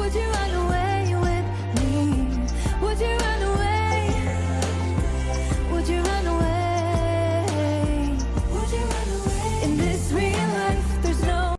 Would you run away with me? Would you run away? Would you run away? Would you run away? In this real life, there's no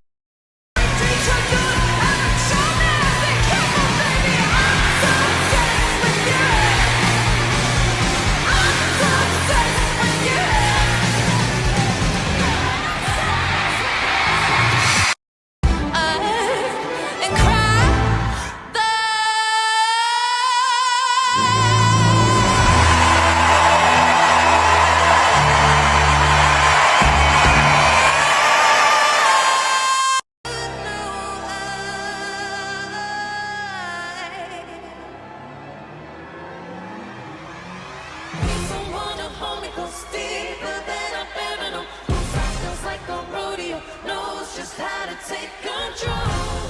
just how to take control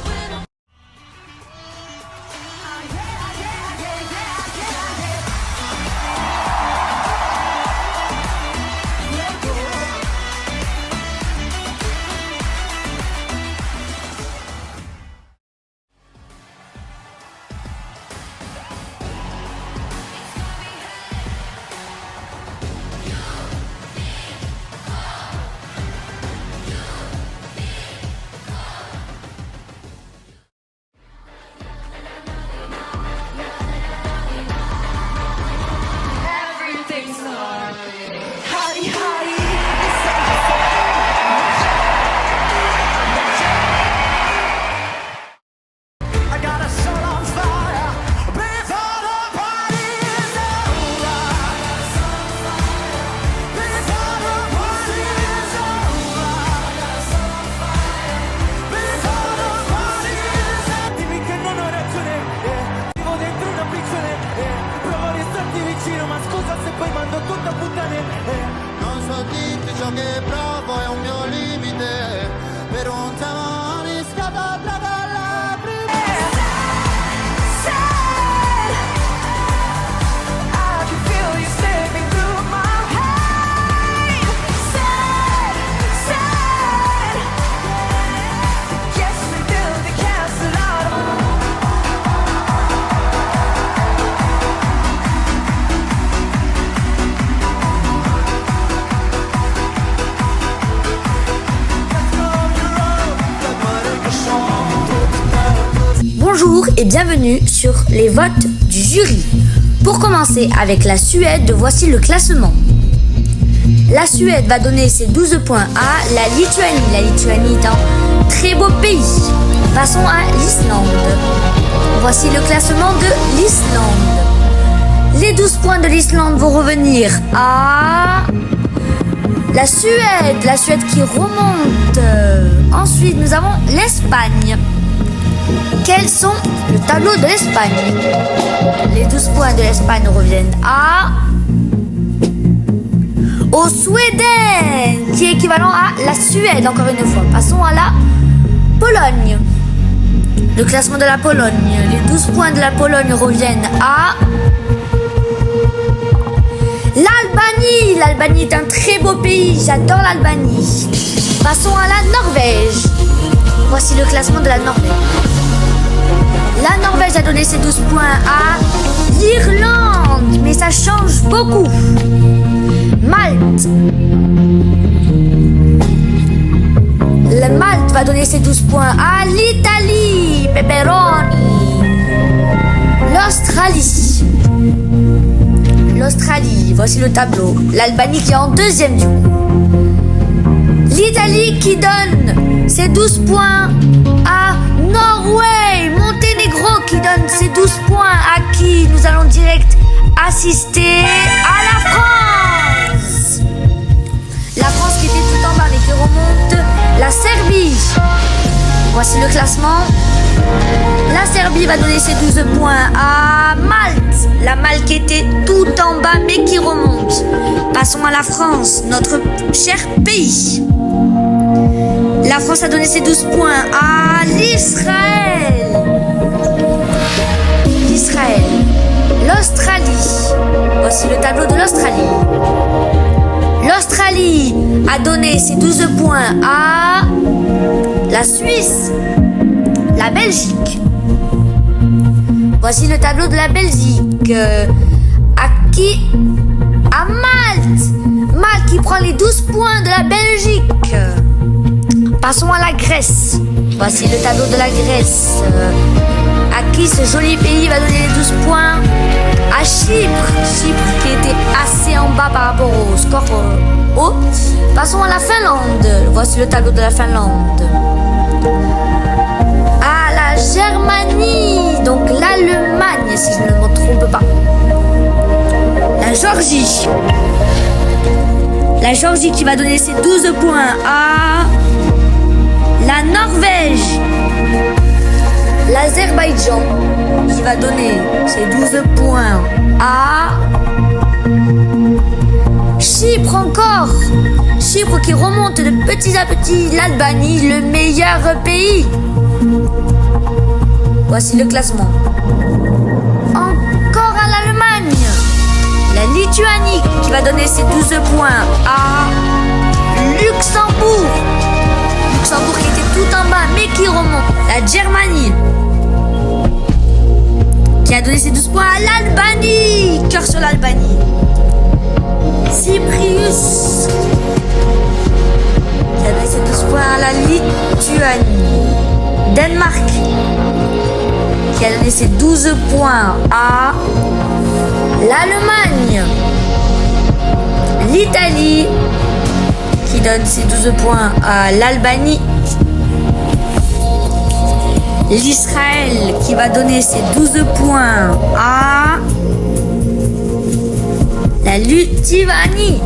when I'm non so dirti ciò che provo è un mio limite per un tempo rischiato alla prima I can feel you slipping through my head. Sad. Yes, we build the castle out of Bonjour et bienvenue sur les votes du jury. Pour commencer avec la Suède, voici le classement. La Suède va donner ses 12 points à la Lituanie. La Lituanie est un très beau pays. Passons à l'Islande. Voici le classement de l'Islande. Les 12 points de l'Islande vont revenir à la Suède qui remonte. Ensuite, nous avons l'Espagne. Quels sont le tableau de l'Espagne? Les 12 points de l'Espagne reviennent au Suède, qui est équivalent à la Suède, encore une fois. Passons à la Pologne. Le classement de la Pologne. Les 12 points de la Pologne reviennent à l'Albanie. L'Albanie est un très beau pays, j'adore l'Albanie. Passons à la Norvège. Voici le classement de la Norvège. La Norvège a donné ses 12 points à l'Irlande, mais ça change beaucoup. Malte. Malte va donner ses 12 points à l'Italie. Pepperoni. L'Australie, voici le tableau. L'Albanie qui est en deuxième du coup. L'Italie qui donne ses 12 points à Norway. Monténégro qui donne ses 12 points à qui nous allons direct assister à la France. La France qui était tout en bas mais qui remonte. La Serbie. Voici le classement. La Serbie va donner ses 12 points à Malte. La Malte qui était tout en bas mais qui remonte. Passons à la France, notre cher pays. La France a donné ses 12 points à l'Israël. L'Australie. Voici le tableau de l'Australie. L'Australie a donné ses 12 points à la Suisse. La Belgique. Voici le tableau de la Belgique. À Malte. Malte qui prend les 12 points de la Belgique. Passons à la Grèce. Voici le tableau de la Grèce. À qui ce joli pays va donner les 12 points? À Chypre. Chypre qui était assez en bas par rapport au score haut. Passons à la Finlande. Voici le tableau de la Finlande. À la Germanie. Donc l'Allemagne, si je ne me trompe pas. La Géorgie. La Géorgie qui va donner ses 12 points à la Norvège. L'Azerbaïdjan qui va donner ses 12 points à Chypre encore. Chypre qui remonte de petit à petit. L'Albanie, le meilleur pays. Voici le classement. Encore à l'Allemagne. La Lituanie qui va donner ses 12 points à Luxembourg. Luxembourg qui était tout en bas mais qui remonte. La Germanie qui a donné ses 12 points à l'Albanie. Cœur sur l'Albanie. Cyprus qui a donné ses 12 points à la Lituanie. Danemark qui a donné ses 12 points à l'Allemagne. L'Italie qui donne ses 12 points à l'Albanie. L'Israël qui va donner ses 12 points à la Lituanie.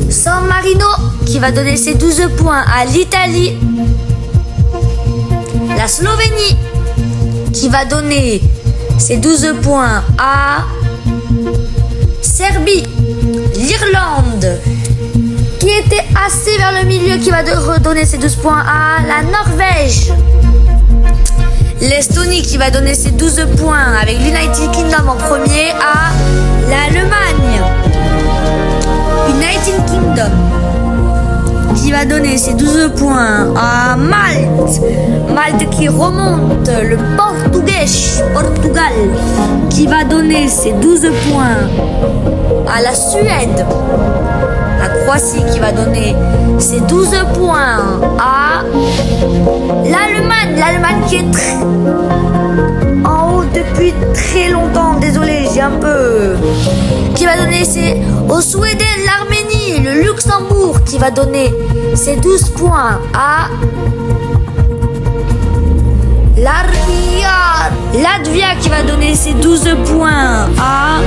San Marino qui va donner ses 12 points à l'Italie. La Slovénie qui va donner ses 12 points à Serbie. L'Irlande qui était assez vers le milieu qui va redonner ses 12 points à la Norvège. L'Estonie qui va donner ses 12 points avec l'United Kingdom en premier à l'Allemagne. United Kingdom qui va donner ses 12 points à Malte. Malte qui remonte. Le Portugal qui va donner ses 12 points à la Suède. La Croatie qui va donner ses 12 points à l'Allemagne. L'Allemagne qui est en haut depuis très longtemps. Désolé, j'ai un peu... Qui va donner au Suède, l'Arménie, le Luxembourg qui va donner ses 12 points à Latvia qui va donner ses 12 points à...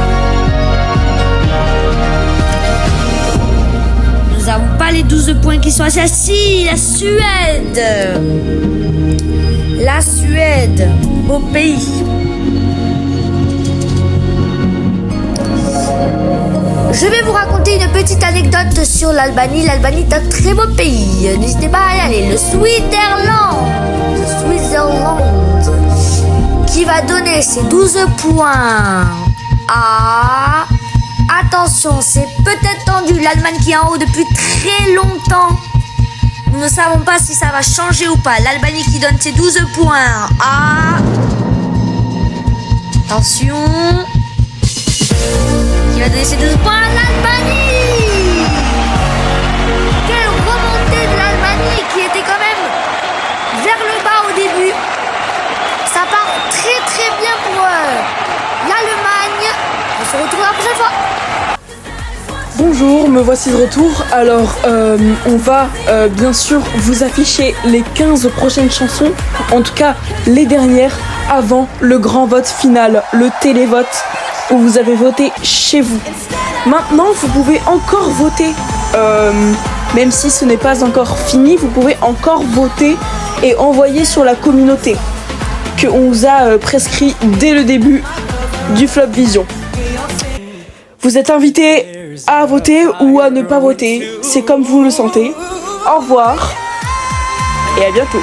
Nous n'avons pas les 12 points qui sont assis. La Suède. La Suède, beau pays. Je vais vous raconter une petite anecdote sur l'Albanie. L'Albanie est un très beau pays. N'hésitez pas à y aller. Le Switzerland qui va donner ses 12 points à... Attention, c'est peut-être tendu. L'Allemagne qui est en haut depuis très longtemps. Nous ne savons pas si ça va changer ou pas. L'Albanie qui donne ses 12 points à... Attention. Qui va donner ses 12 points à l'Albanie. Quelle remontée de l'Albanie qui était quand même vers le bas au début. Ça part très très bien pour l'Allemagne. On se retrouve la prochaine fois. Bonjour, me voici de retour. Alors, on va bien sûr vous afficher les 15 prochaines chansons, en tout cas les dernières, avant le grand vote final, le télévote, où vous avez voté chez vous. Maintenant, vous pouvez encore voter, même si ce n'est pas encore fini, vous pouvez encore voter et envoyer sur la communauté qu'on vous a prescrit dès le début du Flop Vision. Vous êtes invités à voter ou à ne pas voter, c'est comme vous le sentez. Au revoir et à bientôt.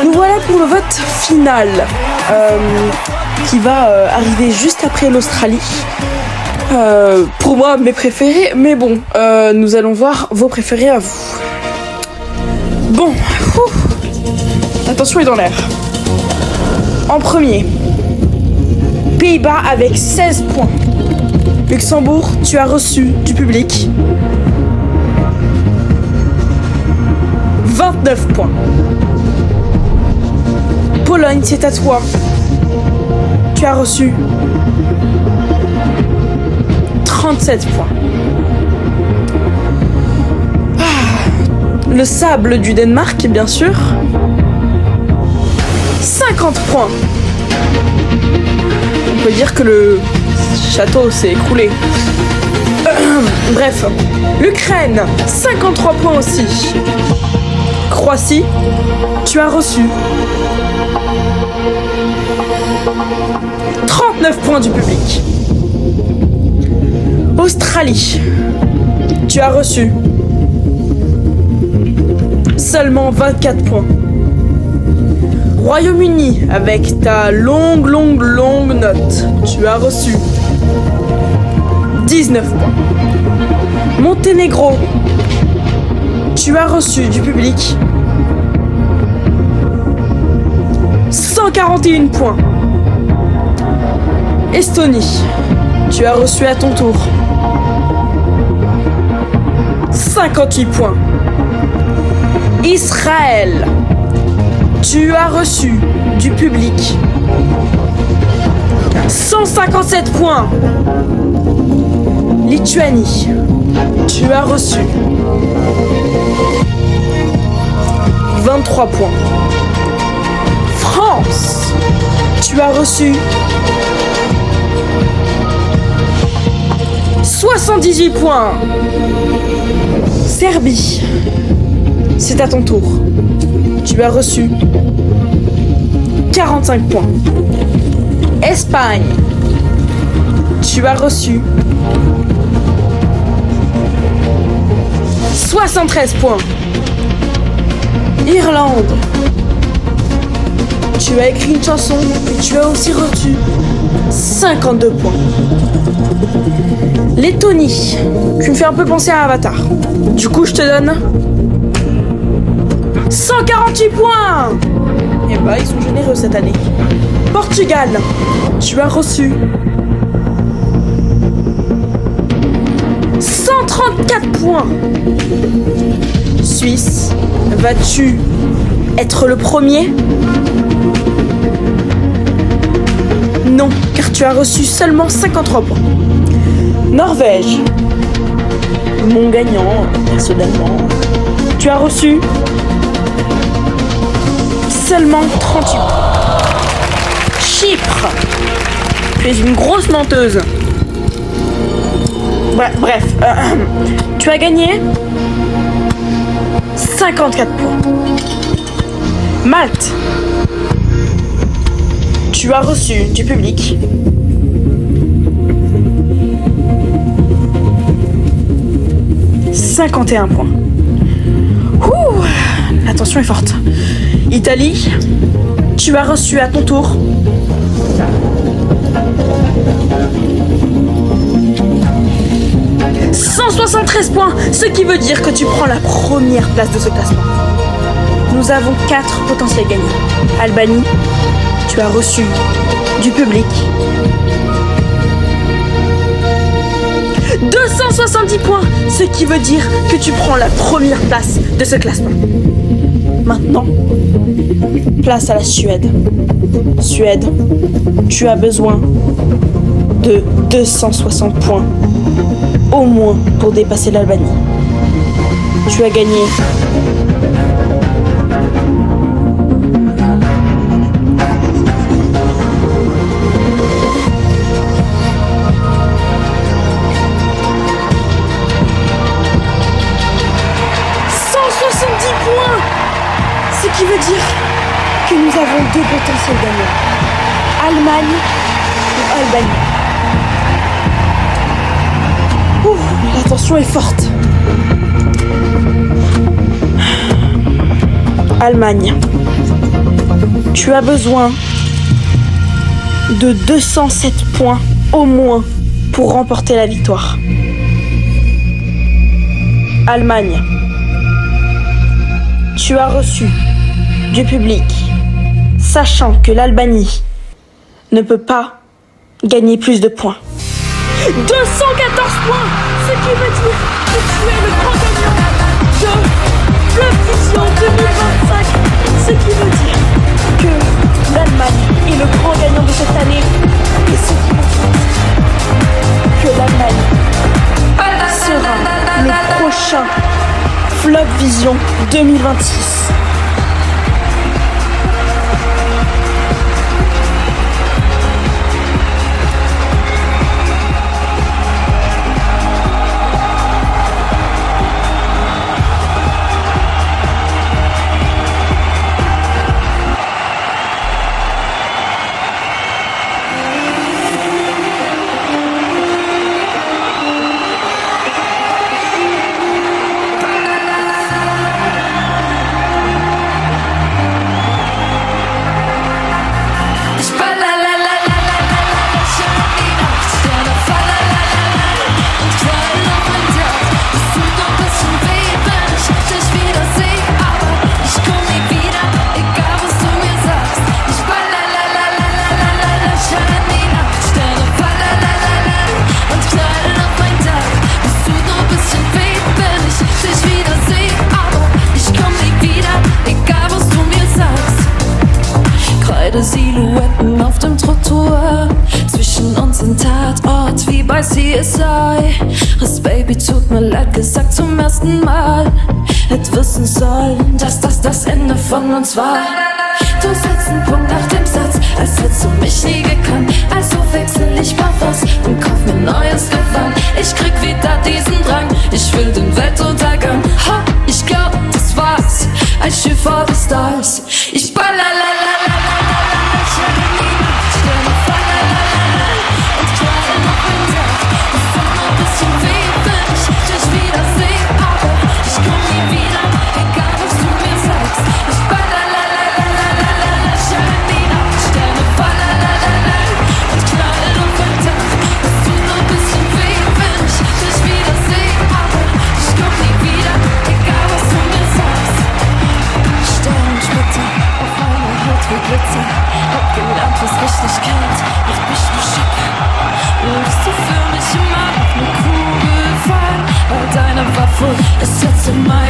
Nous voilà pour le vote final qui va arriver juste après l'Australie. Pour moi, mes préférés, mais bon, nous allons voir vos préférés à vous. Bon, attention est dans l'air. En premier, Pays-Bas avec 16 points. Luxembourg, tu as reçu du public 29 points. Pologne, c'est à toi. Tu as reçu 37 points. Le sable du Danemark, bien sûr. 50 points. On peut dire que le château s'est écroulé. Bref. L'Ukraine, 53 points aussi. Croatie, tu as reçu 39 points du public. Australie, tu as reçu seulement 24 points. Royaume-Uni, avec ta longue note, tu as reçu 19 points. Monténégro, tu as reçu du public 141 points. Estonie, tu as reçu à ton tour 58 points. Israël, tu as reçu du public 157 points. Lituanie, tu as reçu 23 points. France, tu as reçu 78 points. Serbie, c'est à ton tour. Tu as reçu 45 points. Espagne, tu as reçu 73 points. Irlande, tu as écrit une chanson et tu as aussi reçu 52 points. Lettonie, tu me fais un peu penser à Avatar. Du coup, je te donne 148 points. Et bah, ils sont généreux cette année. Portugal, tu as reçu 134 points. Suisse, vas-tu être le premier? Non, car tu as reçu seulement 53 points. Norvège, mon gagnant, personnellement, tu as reçu seulement 38 points. Chypre, tu es une grosse menteuse. Bref, tu as gagné 54 points. Malte, tu as reçu du public 51 points. Ouh, la tension est forte. Italie, tu as reçu à ton tour 173 points, ce qui veut dire que tu prends la première place de ce classement. Nous avons 4 potentiels gagnants. Albanie, tu as reçu du public 270 points, ce qui veut dire que tu prends la première place de ce classement. Maintenant, place à la Suède. Suède, tu as besoin de 260 points, au moins pour dépasser l'Albanie. Tu as gagné 170 points, ce qui veut dire que nous avons 2 potentiels gagnants. Allemagne ou Albanie. Ouh, la tension est forte. Allemagne. Tu as besoin de 207 points au moins pour remporter la victoire. Allemagne. Tu as reçu du public, sachant que l'Albanie ne peut pas gagner plus de points. 214 points, ce qui veut dire que tu es le grand gagnant de Fleuve Vision 2025, ce qui veut dire que l'Allemagne est le grand gagnant de cette année et ce qui veut dire que l'Allemagne sera le prochain Fleuve Vision 2026. Silhouetten auf dem Trottoir, zwischen uns ein Tatort wie bei CSI. Das Baby tut mir leid, gesagt zum ersten Mal. Hätt wissen sollen, dass das Ende von uns war. Du setzt einen Punkt nach dem Satz, als hättest du mich nie gekannt. Also wechsel ich Parfums und kauf mir neues Gewand. Ich krieg wieder diesen Drang, ich will den Weltuntergang. Ha, ich glaub, das war's, ein Schiff vor the Stars. Ich hab gelernt, was Richtigkeit macht mich nur schick. Würdest du für mich immer auf eine Kugel fallen? Weil deine Waffe ist jetzt in meinem